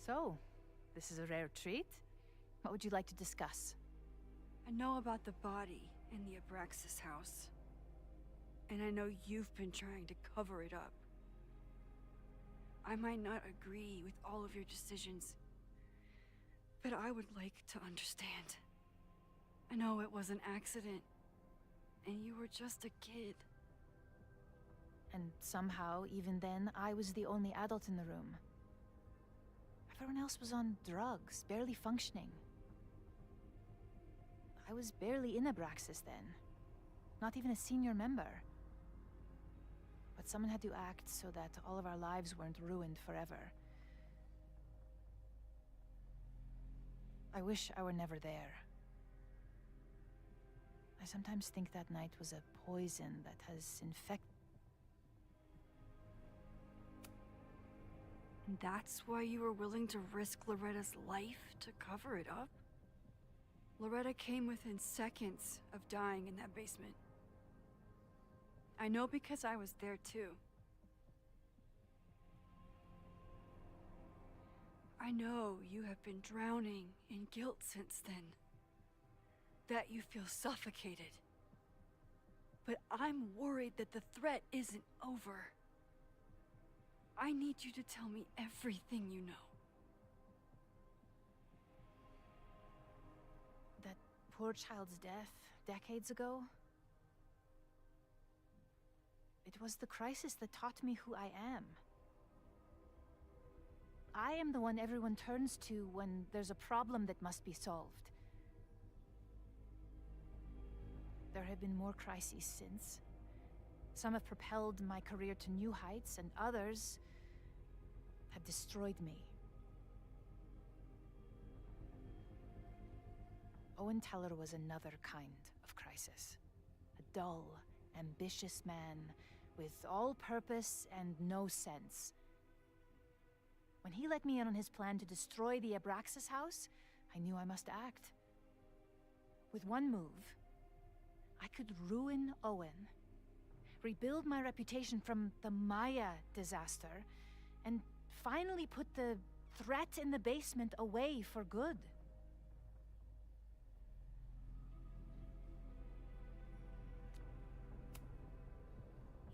So, this is a rare treat. What would you like to discuss? I know about the body in the Abraxas house. And I know you've been trying to cover it up. I might not agree with all of your decisions, but I would like to understand. I know it was an accident, and you were just a kid. And somehow, even then, I was the only adult in the room. Everyone else was on drugs, barely functioning. I was barely in Abraxas then. Not even a senior member. But someone had to act so that all of our lives weren't ruined forever. I wish I were never there. I sometimes think that night was a poison that has infected... And that's why you were willing to risk Loretta's life to cover it up? Loretta came within seconds of dying in that basement. I know because I was there too. I know you have been drowning in guilt since then. That you feel suffocated. But I'm worried that the threat isn't over. I need you to tell me everything you know. That poor child's death, decades ago? It was the crisis that taught me who I am. I am the one everyone turns to when there's a problem that must be solved. There have been more crises since. Some have propelled my career to new heights, and others have destroyed me. Owen Teller was another kind of crisis. A dull, ambitious man with all purpose and no sense. When he let me in on his plan to destroy the Abraxas house, I knew I must act. With one move, I could ruin Owen, rebuild my reputation from the Maya disaster, and finally put the threat in the basement away for good.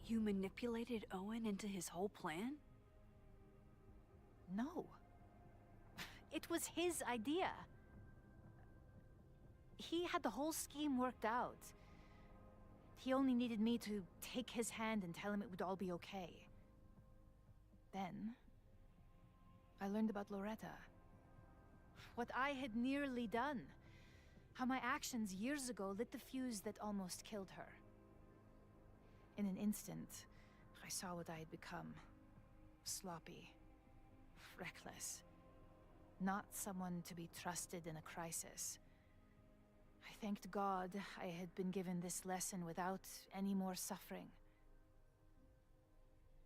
You manipulated Owen into his whole plan? No. It was his idea. He had the whole scheme worked out. He only needed me to take his hand and tell him it would all be okay. Then, I learned about Loretta. What I had nearly done. How my actions years ago lit the fuse that almost killed her. In an instant, I saw what I had become. Sloppy. Reckless. Not someone to be trusted in a crisis. I thanked God I had been given this lesson without any more suffering.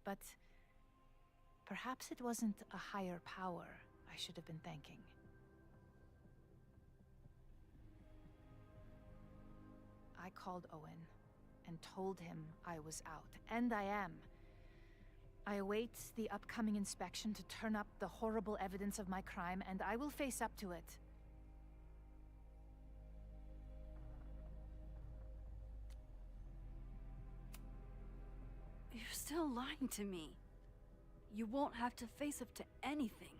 But perhaps it wasn't a higher power I should have been thanking. I called Owen and told him I was out, and I am. I await the upcoming inspection to turn up the horrible evidence of my crime, and I will face up to it. You're still lying to me. You won't have to face up to anything.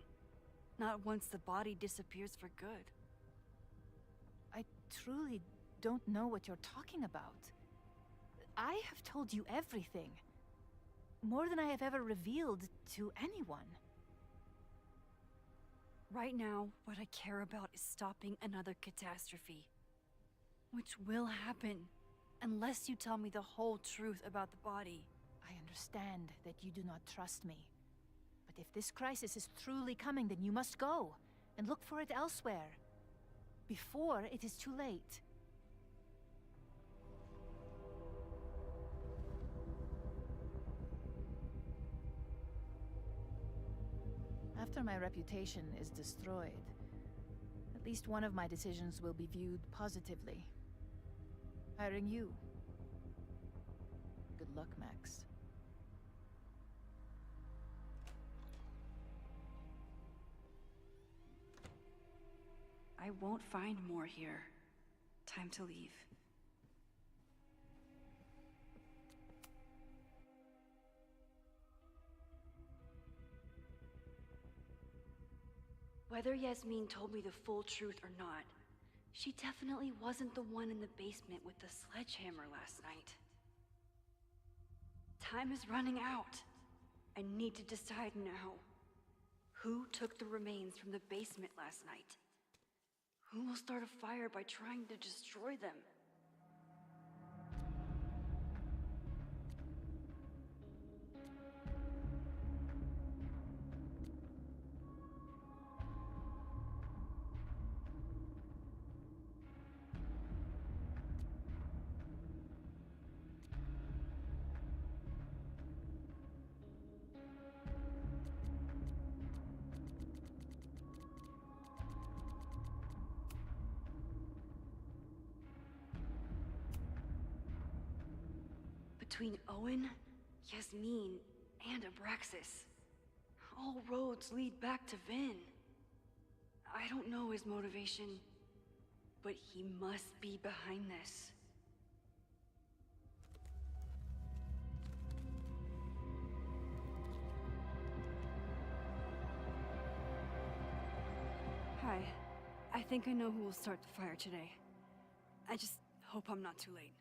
Not once the body disappears for good. I truly don't know what you're talking about. I have told you everything. More than I have ever revealed to anyone. Right now, what I care about is stopping another catastrophe. Which will happen, unless you tell me the whole truth about the body. I understand that you do not trust me. But if this crisis is truly coming, then you must go, and look for it elsewhere. Before it is too late. After my reputation is destroyed, at least one of my decisions will be viewed positively. Hiring you. Good luck, Max. I won't find more here. Time to leave. Whether Yasmin told me the full truth or not, she definitely wasn't the one in the basement with the sledgehammer last night. Time is running out. I need to decide now. Who took the remains from the basement last night? Who will start a fire by trying to destroy them? Between Owen, Yasmin, and Abraxas, all roads lead back to Vin. I don't know his motivation, but he must be behind this. Hi. I think I know who will start the fire today. I just hope I'm not too late.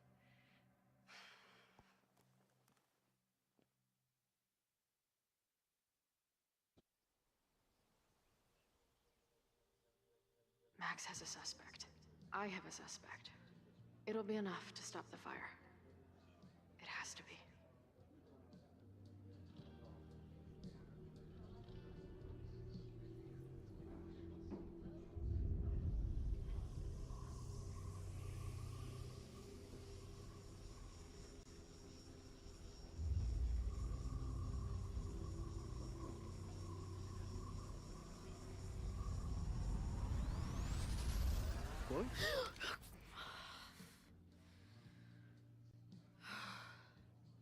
Max has a suspect. I have a suspect. It'll be enough to stop the fire. It has to be. doing?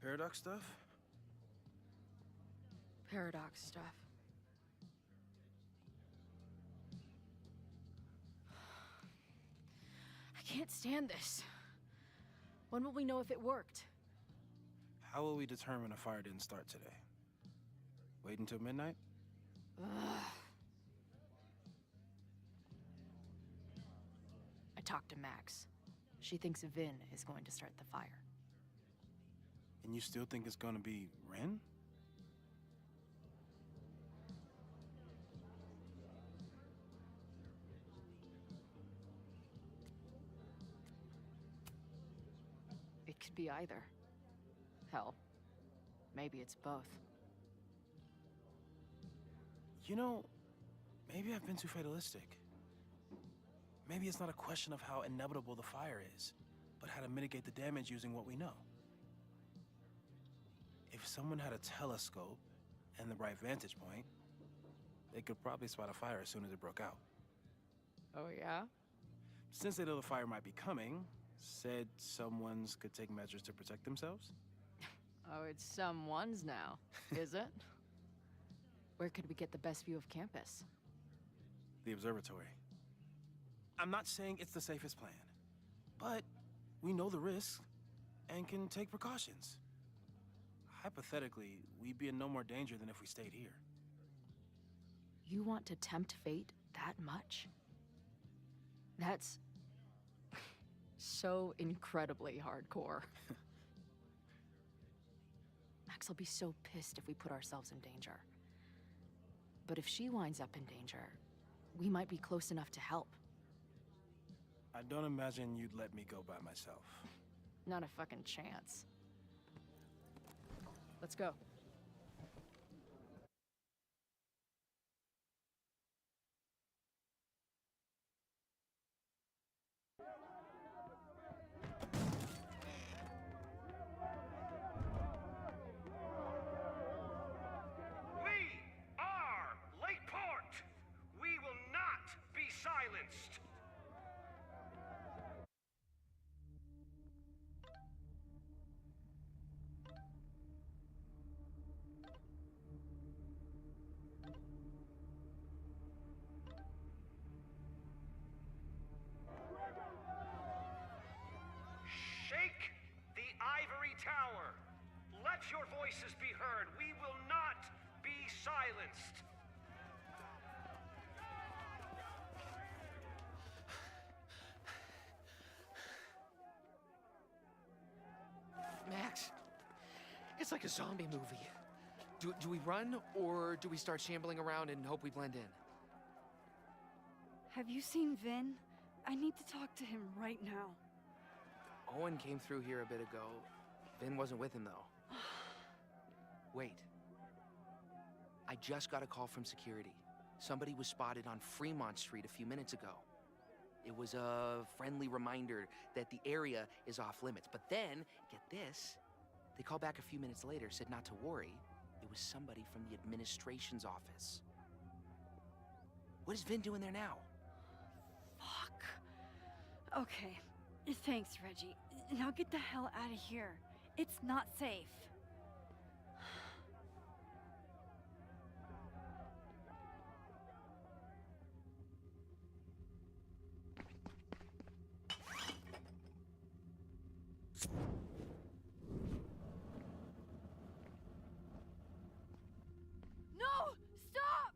Paradox stuff? Paradox stuff. I can't stand this. When will we know if it worked? How will we determine a fire didn't start today? Wait until midnight? Ugh. I talked to Max. She thinks Vin is going to start the fire. And you still think it's gonna be Ren? It could be either. Hell, maybe it's both. You know, maybe I've been too fatalistic. Maybe it's not a question of how inevitable the fire is, but how to mitigate the damage using what we know. If someone had a telescope and the right vantage point, they could probably spot a fire as soon as it broke out. Oh, yeah? Since they know the fire might be coming, said someone's could take measures to protect themselves? Oh, it's someone's now, is it? Where could we get the best view of campus? The observatory. I'm not saying it's the safest plan, but we know the risks and can take precautions. Hypothetically, we'd be in no more danger than if we stayed here. You want to tempt fate that much? That's so incredibly hardcore. Max will be so pissed if we put ourselves in danger. But if she winds up in danger, we might be close enough to help. I don't imagine you'd let me go by myself. Not a fucking chance. Let's go. We are Lakeport! We will not be silenced! Shake the ivory tower! Let your voices be heard! We will not be silenced! Max, it's like a zombie movie. Do we run, or do we start shambling around and hope we blend in? Have you seen Vin? I need to talk to him right now. Owen came through here a bit ago. Vin wasn't with him, though. Wait. I just got a call from security. Somebody was spotted on Fremont Street a few minutes ago. It was a friendly reminder that the area is off limits. But then, get this, they called back a few minutes later, said not to worry. It was somebody from the administration's office. What is Vin doing there now? Fuck. Okay. Thanks, Reggie. Now get the hell out of here. It's not safe. No! Stop!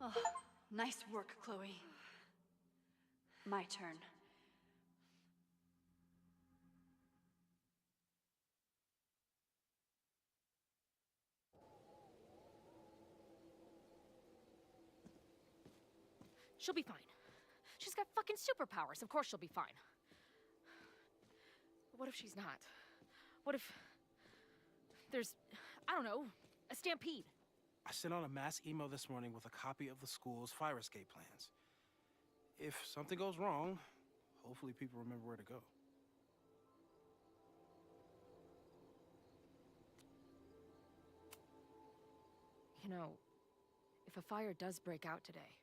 Oh, nice work, Chloe. My turn. She'll be fine. She's got fucking superpowers. Of course she'll be fine. But what if she's not? What if there's, I don't know, a stampede? I sent out a mass email this morning with a copy of the school's fire escape plans. If something goes wrong, hopefully people remember where to go. You know, if a fire does break out today,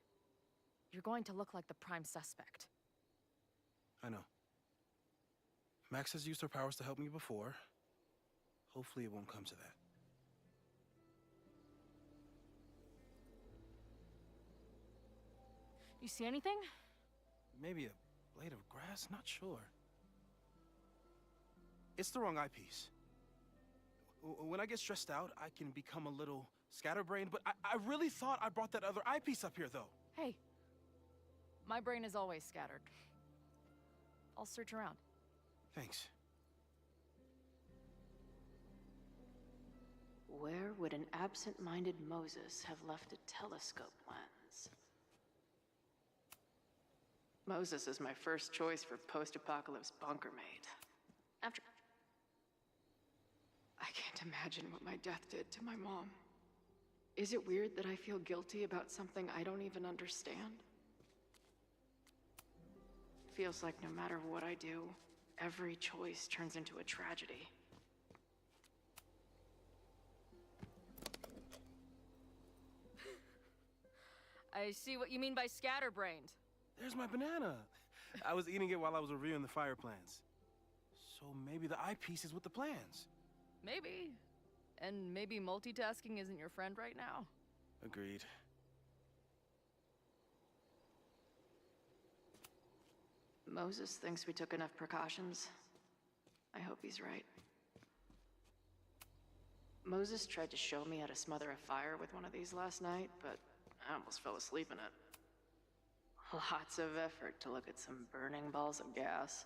you're going to look like the prime suspect. I know. Max has used her powers to help me before. Hopefully it won't come to that. You see anything? Maybe a blade of grass? Not sure. It's the wrong eyepiece. When I get stressed out, I can become a little scatterbrained, but I really thought I brought that other eyepiece up here, though. Hey, my brain is always scattered. I'll search around. Thanks. Where would an absent-minded Moses have left a telescope lens? Moses is my first choice for post-apocalypse bunker mate. After... I can't imagine what my death did to my mom. Is it weird that I feel guilty about something I don't even understand? Feels like no matter what I do, every choice turns into a tragedy. I see what you mean by scatterbrained. There's my banana. I was eating it while I was reviewing the fire plans. So maybe the eyepiece is with the plans. Maybe. And maybe multitasking isn't your friend right now. Agreed. Moses thinks we took enough precautions. I hope he's right. Moses tried to show me how to smother a fire with one of these last night, but I almost fell asleep in it. Lots of effort to look at some burning balls of gas.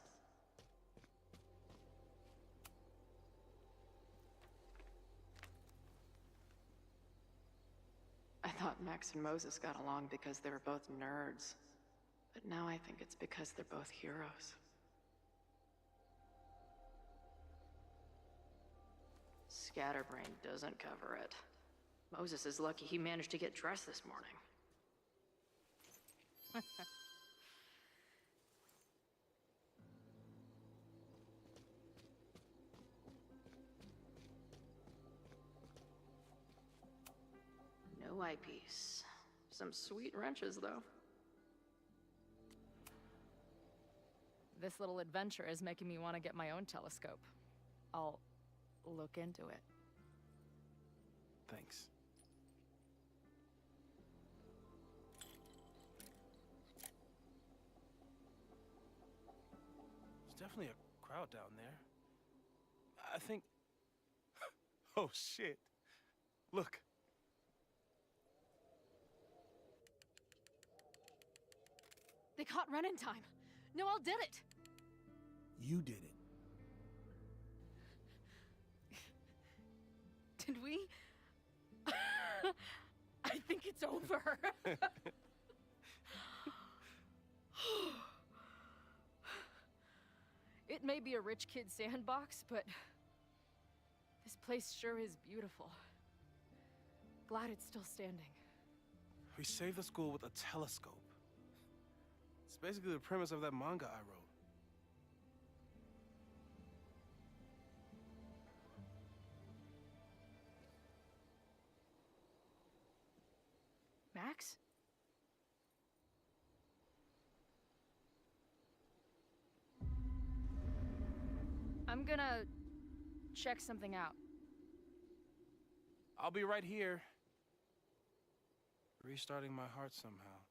I thought Max and Moses got along because they were both nerds. But now I think it's because they're both heroes. Scatterbrain doesn't cover it. Moses is lucky he managed to get dressed this morning. No eyepiece. Some sweet wrenches, though. This little adventure is making me want to get my own telescope. I'll look into it. Thanks. There's definitely a crowd down there. I think... Oh, shit. Look. They caught Ren in time. Noel did it. You did it. Did we? I think it's over. It may be a rich kid's sandbox, but this place sure is beautiful. Glad it's still standing. We saved the school with a telescope. It's basically the premise of that manga I wrote. Max? I'm gonna check something out. I'll be right here. Restarting my heart somehow.